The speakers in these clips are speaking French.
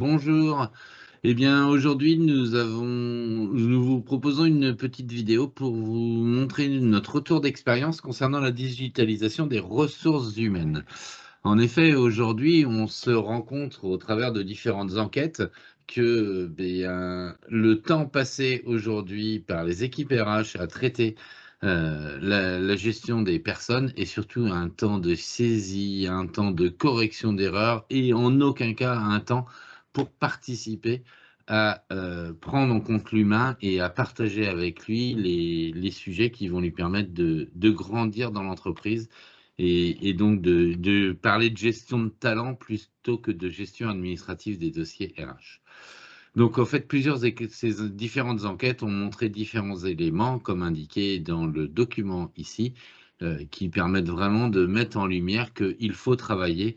Bonjour. Eh bien, aujourd'hui, nous vous proposons une petite vidéo pour vous montrer notre retour d'expérience concernant la digitalisation des ressources humaines. En effet, aujourd'hui, on se rend compte au travers de différentes enquêtes que le temps passé aujourd'hui par les équipes RH à traiter la gestion des personnes est surtout un temps de saisie, un temps de correction d'erreurs et en aucun cas un temps pour participer à prendre en compte l'humain et à partager avec lui les sujets qui vont lui permettre de grandir dans l'entreprise et donc de parler de gestion de talent plutôt que de gestion administrative des dossiers RH. Donc en fait, ces différentes enquêtes ont montré différents éléments, comme indiqué dans le document ici, qui permettent vraiment de mettre en lumière qu'il faut travailler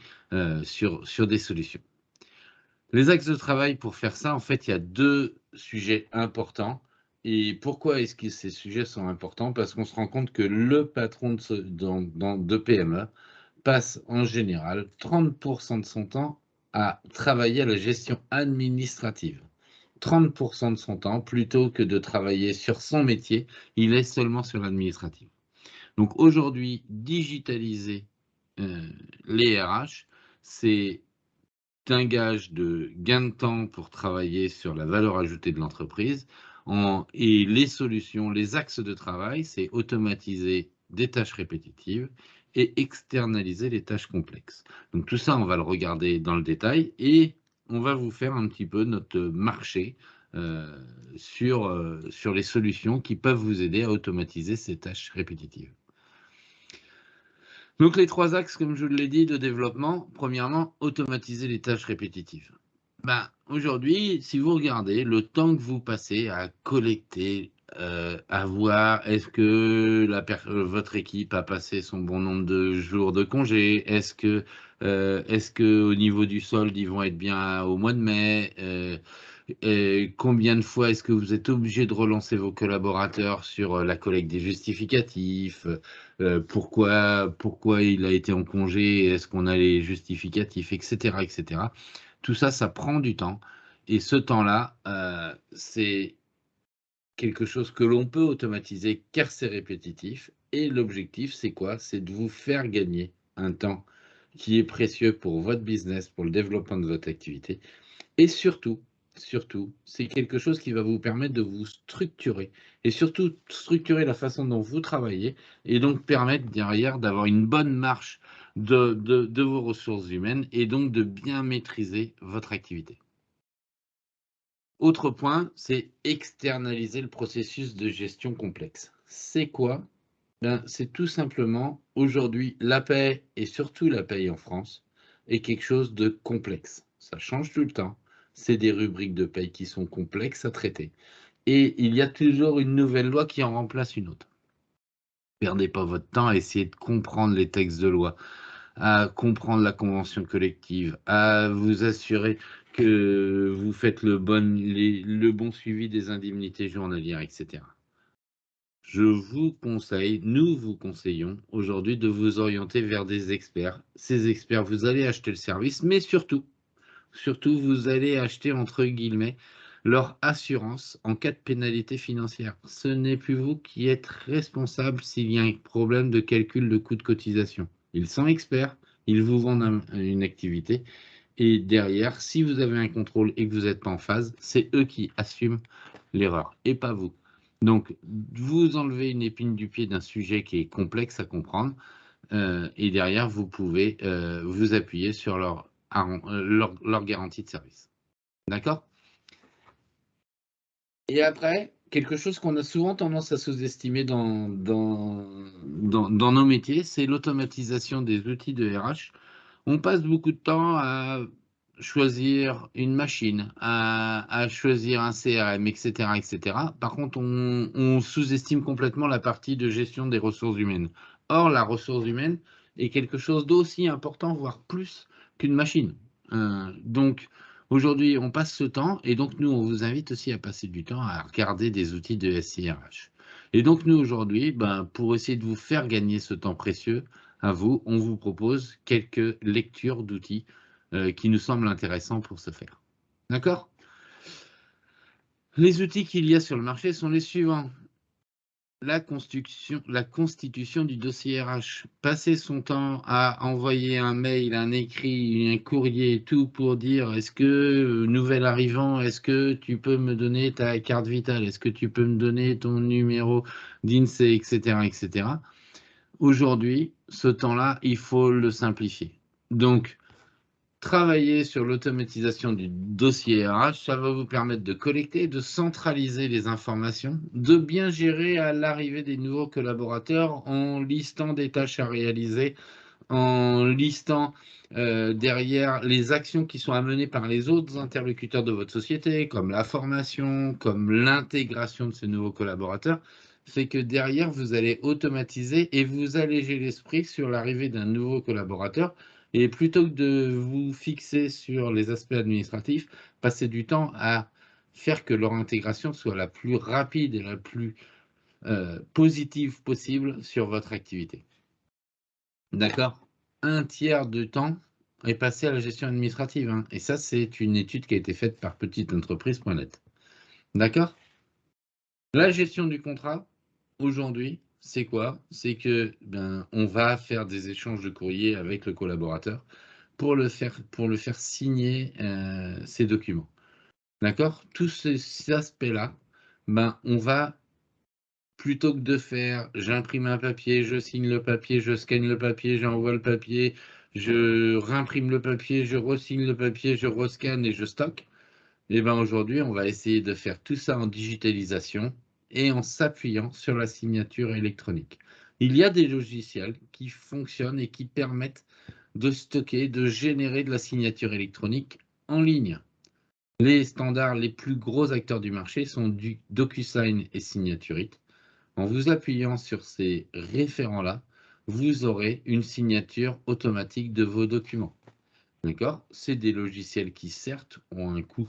sur des solutions. Les axes de travail pour faire ça, en fait, il y a 2 sujets importants. Et pourquoi est-ce que ces sujets sont importants? Parce qu'on se rend compte que le patron de PME passe en général 30 de son temps à travailler à la gestion administrative. 30 de son temps, plutôt que de travailler sur son métier, il est seulement sur l'administratif. Donc aujourd'hui, digitaliser, les RH, c'est un gage de gain de temps pour travailler sur la valeur ajoutée de l'entreprise. Et les solutions, les axes de travail, c'est automatiser des tâches répétitives et externaliser les tâches complexes. Donc tout ça, on va le regarder dans le détail et on va vous faire un petit peu notre marché sur les solutions qui peuvent vous aider à automatiser ces tâches répétitives. Donc les 3 axes, comme je l'ai dit, de développement. Premièrement, automatiser les tâches répétitives. Aujourd'hui, si vous regardez le temps que vous passez à collecter, à voir est-ce que votre équipe a passé son bon nombre de jours de congé? Est-ce qu'au niveau du solde, ils vont être bien au mois de mai? Et combien de fois est-ce que vous êtes obligé de relancer vos collaborateurs sur la collecte des justificatifs? Pourquoi il a été en congé? Est-ce qu'on a les justificatifs, etc., etc. Tout ça, ça prend du temps. Et ce temps-là, c'est quelque chose que l'on peut automatiser car c'est répétitif. Et l'objectif, c'est quoi? C'est de vous faire gagner un temps qui est précieux pour votre business, pour le développement de votre activité. Et surtout, c'est quelque chose qui va vous permettre de vous structurer et surtout structurer la façon dont vous travaillez et donc permettre derrière d'avoir une bonne marche de vos ressources humaines et donc de bien maîtriser votre activité. Autre point, c'est externaliser le processus de gestion complexe. C'est quoi? C'est tout simplement, aujourd'hui, la paie et surtout la paie en France est quelque chose de complexe. Ça change tout le temps. C'est des rubriques de paie qui sont complexes à traiter. Et il y a toujours une nouvelle loi qui en remplace une autre. Perdez pas votre temps à essayer de comprendre les textes de loi, à comprendre la convention collective, à vous assurer que vous faites le bon suivi des indemnités journalières, etc. Nous vous conseillons aujourd'hui de vous orienter vers des experts. Ces experts, vous allez acheter le service, mais surtout, vous allez acheter, entre guillemets, leur assurance en cas de pénalité financière. Ce n'est plus vous qui êtes responsable s'il y a un problème de calcul de coûts de cotisation. Ils sont experts, ils vous vendent une activité, et derrière, si vous avez un contrôle et que vous n'êtes pas en phase, c'est eux qui assument l'erreur, et pas vous. Donc, vous enlevez une épine du pied d'un sujet qui est complexe à comprendre, et derrière, vous pouvez vous appuyer sur leur garantie de service. D'accord? Et après, quelque chose qu'on a souvent tendance à sous-estimer dans nos métiers, c'est l'automatisation des outils de RH. On passe beaucoup de temps à choisir une machine, à choisir un CRM, etc., etc. Par contre, on sous-estime complètement la partie de gestion des ressources humaines. Or, la ressource humaine est quelque chose d'aussi important, voire plus qu'une machine. Donc, aujourd'hui, on passe ce temps et donc nous, on vous invite aussi à passer du temps à regarder des outils de SIRH. Et donc nous, aujourd'hui, pour essayer de vous faire gagner ce temps précieux, à vous, on vous propose quelques lectures d'outils qui nous semblent intéressants pour ce faire. D'accord? Les outils qu'il y a sur le marché sont les suivants. La constitution du dossier RH. Passer son temps à envoyer un mail, un écrit, un courrier, tout pour dire: «Est-ce que, nouvel arrivant, est-ce que tu peux me donner ta carte vitale? Est-ce que tu peux me donner ton numéro d'INSEE?» et cetera et cetera. Aujourd'hui, ce temps-là, il faut le simplifier. Donc travailler sur l'automatisation du dossier RH, ça va vous permettre de collecter, de centraliser les informations, de bien gérer à l'arrivée des nouveaux collaborateurs en listant des tâches à réaliser, en listant derrière les actions qui sont à mener par les autres interlocuteurs de votre société, comme la formation, comme l'intégration de ces nouveaux collaborateurs, fait que derrière, vous allez automatiser et vous alléger l'esprit sur l'arrivée d'un nouveau collaborateur. Et plutôt que de vous fixer sur les aspects administratifs, passez du temps à faire que leur intégration soit la plus rapide et la plus positive possible sur votre activité. D'accord? Un tiers du temps est passé à la gestion administrative, hein, et ça, c'est une étude qui a été faite par petiteentreprise.net. D'accord? La gestion du contrat, aujourd'hui, c'est quoi? C'est que, ben, on va faire des échanges de courrier avec le collaborateur pour le faire signer, ces documents. D'accord? Tous ces aspects-là, ben, on va plutôt que de faire: j'imprime un papier, je signe le papier, je scanne le papier, j'envoie le papier, je réimprime le papier, je re-signe le papier, je rescanne et je stocke. Et ben, aujourd'hui, on va essayer de faire tout ça en digitalisation et en s'appuyant sur la signature électronique. Il y a des logiciels qui fonctionnent et qui permettent de stocker, de générer de la signature électronique en ligne. Les standards, les plus gros acteurs du marché sont du DocuSign et Signaturite. En vous appuyant sur ces référents-là, vous aurez une signature automatique de vos documents. D'accord? C'est des logiciels qui, certes, ont un coût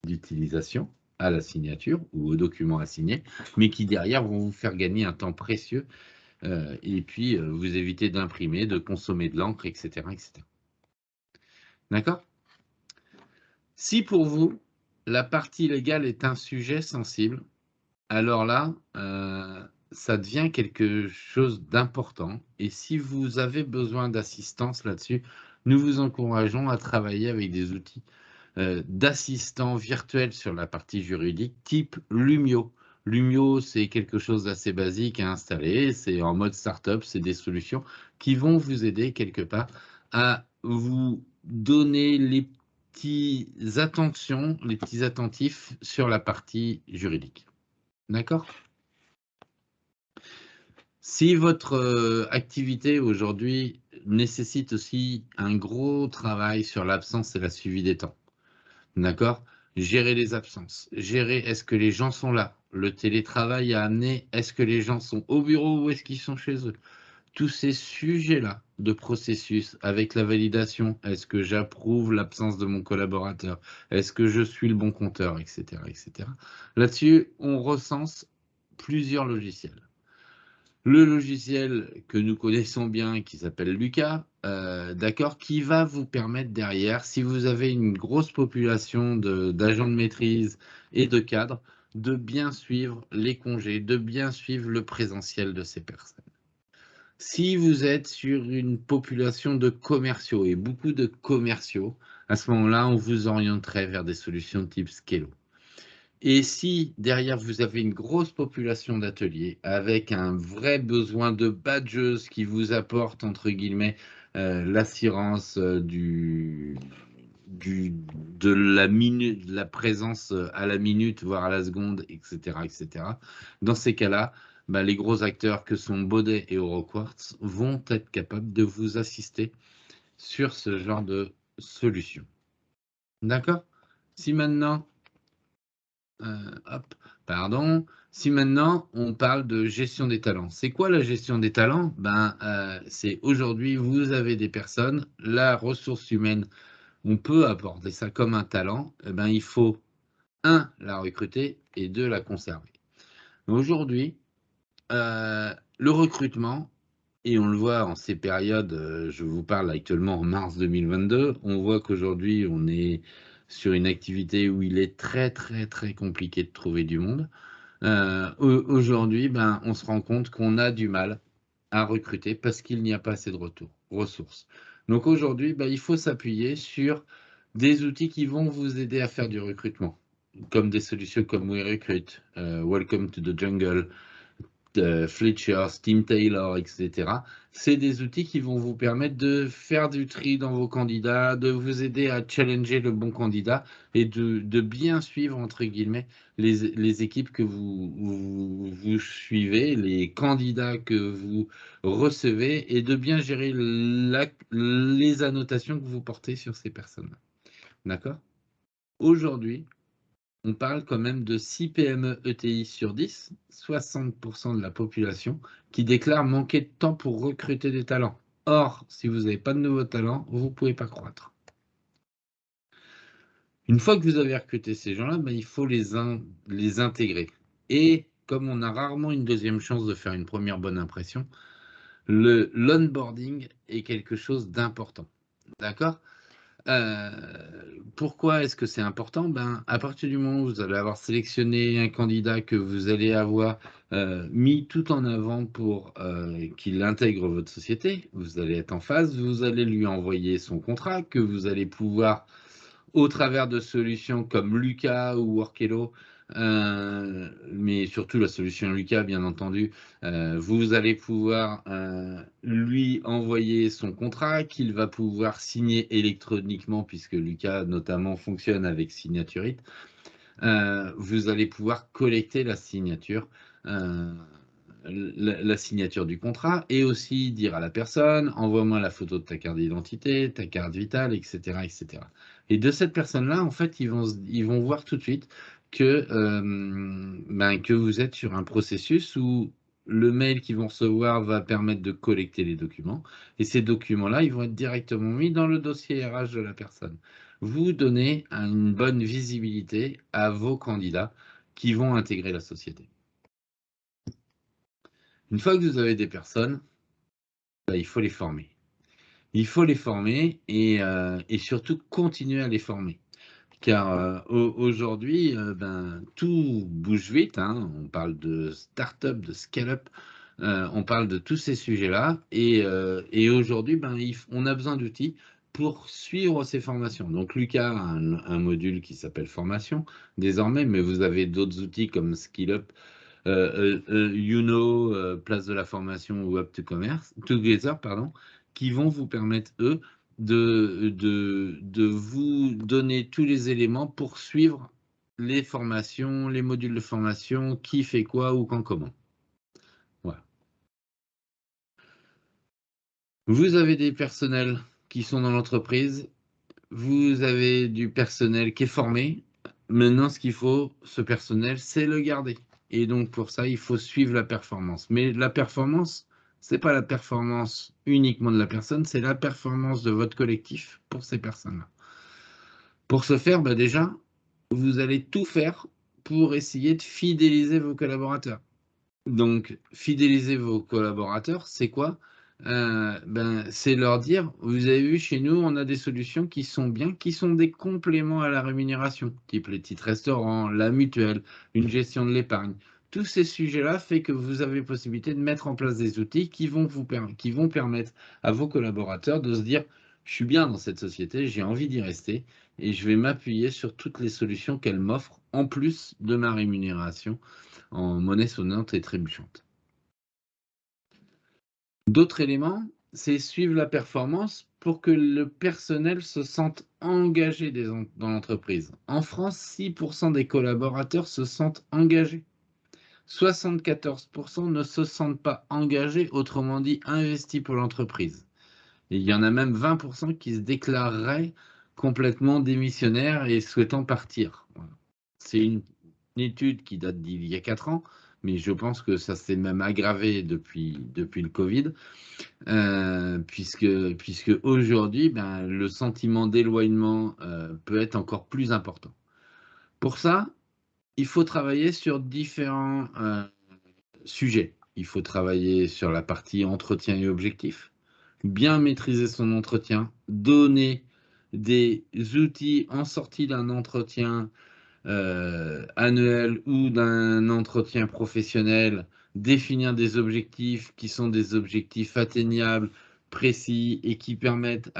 d'utilisation à la signature ou au document à signer, mais qui derrière vont vous faire gagner un temps précieux et puis vous éviter d'imprimer, de consommer de l'encre, etc., etc. D'accord? Si pour vous, la partie légale est un sujet sensible, alors là, ça devient quelque chose d'important et si vous avez besoin d'assistance là-dessus, nous vous encourageons à travailler avec des outils d'assistants virtuels sur la partie juridique type Lumio. Lumio, c'est quelque chose d'assez basique à installer, c'est en mode startup, c'est des solutions qui vont vous aider quelque part à vous donner les petits attentifs sur la partie juridique. D'accord? Si votre activité aujourd'hui nécessite aussi un gros travail sur l'absence et la suivi des temps. D'accord? Gérer les absences, gérer est-ce que les gens sont là? Le télétravail a amené, est-ce que les gens sont au bureau ou est-ce qu'ils sont chez eux? Tous ces sujets-là de processus avec la validation, est-ce que j'approuve l'absence de mon collaborateur? Est-ce que je suis le bon compteur? Et cetera, et cetera. Là-dessus, on recense plusieurs logiciels. Le logiciel que nous connaissons bien, qui s'appelle Lucas, d'accord, qui va vous permettre derrière, si vous avez une grosse population d'agents de maîtrise et de cadres, de bien suivre les congés, de bien suivre le présentiel de ces personnes. Si vous êtes sur une population de commerciaux et beaucoup de commerciaux, à ce moment-là, on vous orienterait vers des solutions de type Scelo. Et si derrière vous avez une grosse population d'ateliers avec un vrai besoin de badges qui vous apportent entre guillemets l'assurance de la minute, de la présence à la minute, voire à la seconde, etc., etc. Dans ces cas-là, bah, les gros acteurs que sont Baudet et Euroquartz vont être capables de vous assister sur ce genre de solution. D'accord? Si maintenant hop, pardon. Si maintenant on parle de gestion des talents, c'est quoi la gestion des talents? Ben, c'est aujourd'hui, vous avez des personnes, la ressource humaine, on peut aborder ça comme un talent, eh ben, il faut, un, la recruter et deux, la conserver. Aujourd'hui, le recrutement et on le voit en ces périodes, je vous parle actuellement en mars 2022, on voit qu'aujourd'hui on est sur une activité où il est très, très, très compliqué de trouver du monde. Aujourd'hui, ben, on se rend compte qu'on a du mal à recruter parce qu'il n'y a pas assez de ressources. Donc aujourd'hui, ben, il faut s'appuyer sur des outils qui vont vous aider à faire du recrutement, comme des solutions comme WeRecruit, Welcome to the Jungle, Fletcher, Steam Taylor, etc. C'est des outils qui vont vous permettre de faire du tri dans vos candidats, de vous aider à challenger le bon candidat et de bien suivre, entre guillemets, les équipes que vous suivez, les candidats que vous recevez et de bien gérer les annotations que vous portez sur ces personnes. D'accord? Aujourd'hui, on parle quand même de 6 PME ETI sur 10, 60% de la population, qui déclarent manquer de temps pour recruter des talents. Or, si vous n'avez pas de nouveaux talents, vous ne pouvez pas croître. Une fois que vous avez recruté ces gens-là, ben, il faut les intégrer. Et comme on a rarement une deuxième chance de faire une première bonne impression, l'onboarding est quelque chose d'important. D'accord? Pourquoi est-ce que c'est important? Ben, à partir du moment où vous allez avoir sélectionné un candidat que vous allez avoir mis tout en avant pour qu'il intègre votre société, vous allez être en phase, vous allez lui envoyer son contrat que vous allez pouvoir, au travers de solutions comme Lucas ou Workello, mais surtout la solution Lucas, bien entendu, vous allez pouvoir lui envoyer son contrat qu'il va pouvoir signer électroniquement, puisque Lucas notamment fonctionne avec Signaturite. Vous allez pouvoir collecter la signature. La signature du contrat et aussi dire à la personne, envoie-moi la photo de ta carte d'identité, ta carte vitale, etc., etc. Et de cette personne-là, en fait, ils vont voir tout de suite que, que vous êtes sur un processus où le mail qu'ils vont recevoir va permettre de collecter les documents. Et ces documents-là, ils vont être directement mis dans le dossier RH de la personne. Vous donnez une bonne visibilité à vos candidats qui vont intégrer la société. Une fois que vous avez des personnes, bah, il faut les former. Il faut les former et surtout continuer à les former. Car aujourd'hui, tout bouge vite, hein. On parle de start-up, de scale-up, on parle de tous ces sujets-là. Et aujourd'hui, on a besoin d'outils pour suivre ces formations. Donc Lucas a un module qui s'appelle formation désormais, mais vous avez d'autres outils comme SkillUp, Place de la formation ou Up to Commerce, Together, pardon, qui vont vous permettre, eux, de vous donner tous les éléments pour suivre les formations, les modules de formation, qui fait quoi ou quand comment. Voilà. Vous avez des personnels qui sont dans l'entreprise, vous avez du personnel qui est formé. Maintenant, ce qu'il faut, ce personnel, c'est le garder. Et donc, pour ça, il faut suivre la performance. Mais la performance, c'est pas la performance uniquement de la personne, c'est la performance de votre collectif pour ces personnes-là. Pour ce faire, déjà, vous allez tout faire pour essayer de fidéliser vos collaborateurs. Donc, fidéliser vos collaborateurs, c'est quoi? C'est leur dire, vous avez vu, chez nous, on a des solutions qui sont bien, qui sont des compléments à la rémunération, type les titres restaurants, la mutuelle, une gestion de l'épargne. Tous ces sujets-là font que vous avez possibilité de mettre en place des outils qui vont permettre à vos collaborateurs de se dire, je suis bien dans cette société, j'ai envie d'y rester, et je vais m'appuyer sur toutes les solutions qu'elle m'offre, en plus de ma rémunération en monnaie sonnante et trébuchante. D'autres éléments, c'est suivre la performance pour que le personnel se sente engagé dans l'entreprise. En France, 6% des collaborateurs se sentent engagés. 74% ne se sentent pas engagés, autrement dit investis pour l'entreprise. Et il y en a même 20% qui se déclareraient complètement démissionnaires et souhaitant partir. C'est une étude qui date d'il y a 4 ans, mais je pense que ça s'est même aggravé depuis le Covid, puisque aujourd'hui, le sentiment d'éloignement peut être encore plus important. Pour ça, il faut travailler sur différents sujets. Il faut travailler sur la partie entretien et objectif, bien maîtriser son entretien, donner des outils en sortie d'un entretien annuel ou d'un entretien professionnel, définir des objectifs qui sont des objectifs atteignables, précis et qui permettent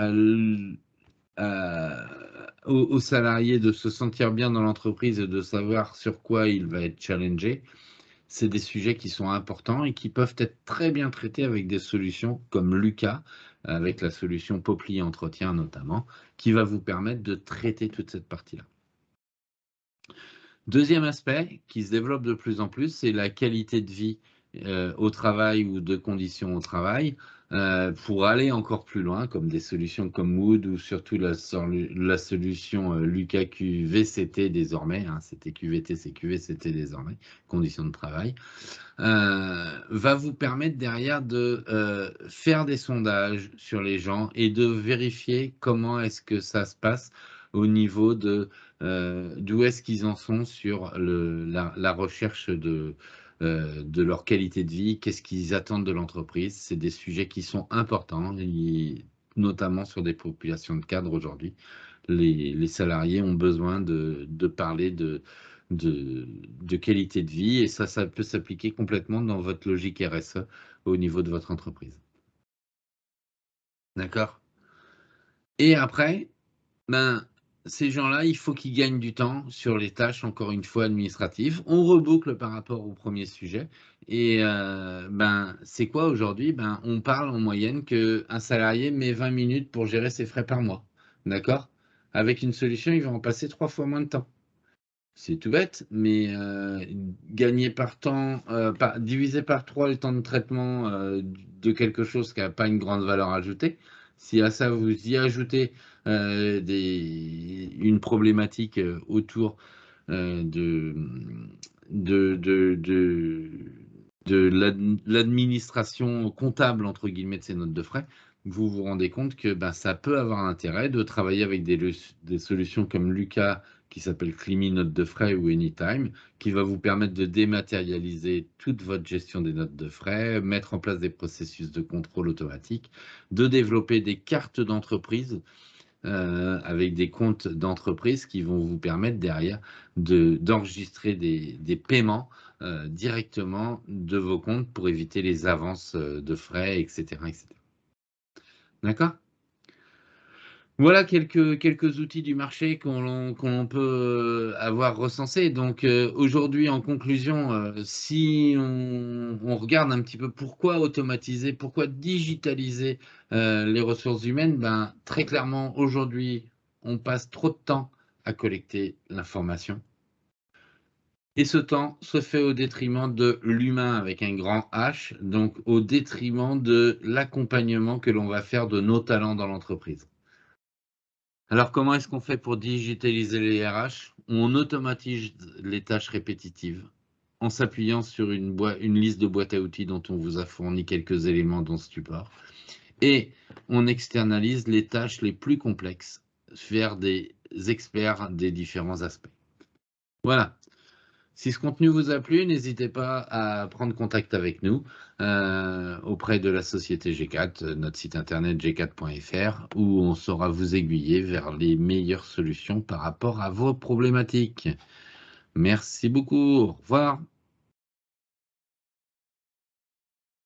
aux salariés de se sentir bien dans l'entreprise et de savoir sur quoi il va être challengé. C'est des sujets qui sont importants et qui peuvent être très bien traités avec des solutions comme Lucas, avec la solution Popli Entretien notamment, qui va vous permettre de traiter toute cette partie-là. Deuxième aspect qui se développe de plus en plus, c'est la qualité de vie au travail ou de conditions au travail. Pour aller encore plus loin, comme des solutions comme Wood ou surtout la solution Lukaku VCT désormais, hein, c'était QVT, c'est QVCT désormais, conditions de travail, va vous permettre derrière de faire des sondages sur les gens et de vérifier comment est-ce que ça se passe au niveau de d'où est-ce qu'ils en sont sur la recherche de leur qualité de vie, qu'est-ce qu'ils attendent de l'entreprise. C'est des sujets qui sont importants, notamment sur des populations de cadres aujourd'hui. Les salariés ont besoin de parler de qualité de vie et ça peut s'appliquer complètement dans votre logique RSE au niveau de votre entreprise. D'accord? Et après, ben, ces gens-là, il faut qu'ils gagnent du temps sur les tâches, encore une fois, administratives. On reboucle par rapport au premier sujet. Et ben, c'est quoi aujourd'hui? Ben, on parle en moyenne qu'un salarié met 20 minutes pour gérer ses frais par mois. D'accord? Avec une solution, il va en passer 3 fois moins de temps. C'est tout bête, mais gagner par temps, diviser par 3 le temps de traitement de quelque chose qui n'a pas une grande valeur ajoutée. Si à ça vous y ajoutez une problématique autour de, de, de, de, de l'administration comptable, entre guillemets, de ces notes de frais, vous vous rendez compte que ben, ça peut avoir intérêt de travailler avec des solutions comme Lucas, qui s'appelle Climi Notes de frais ou Anytime, qui va vous permettre de dématérialiser toute votre gestion des notes de frais, mettre en place des processus de contrôle automatique, de développer des cartes d'entreprise avec des comptes d'entreprise qui vont vous permettre derrière d'enregistrer des paiements directement de vos comptes pour éviter les avances de frais, etc. etc. D'accord? Voilà quelques outils du marché qu'on peut avoir recensés. Donc aujourd'hui, en conclusion, si on regarde un petit peu pourquoi automatiser, pourquoi digitaliser les ressources humaines, ben, très clairement, aujourd'hui, on passe trop de temps à collecter l'information. Et ce temps se fait au détriment de l'humain avec un grand H, donc au détriment de l'accompagnement que l'on va faire de nos talents dans l'entreprise. Alors, comment est-ce qu'on fait pour digitaliser les RH? On automatise les tâches répétitives en s'appuyant sur une liste de boîtes à outils dont on vous a fourni quelques éléments dans ce support. Et on externalise les tâches les plus complexes vers des experts des différents aspects. Voilà. Si ce contenu vous a plu, n'hésitez pas à prendre contact avec nous auprès de la société G4, notre site internet g4.fr, où on saura vous aiguiller vers les meilleures solutions par rapport à vos problématiques. Merci beaucoup. Au revoir.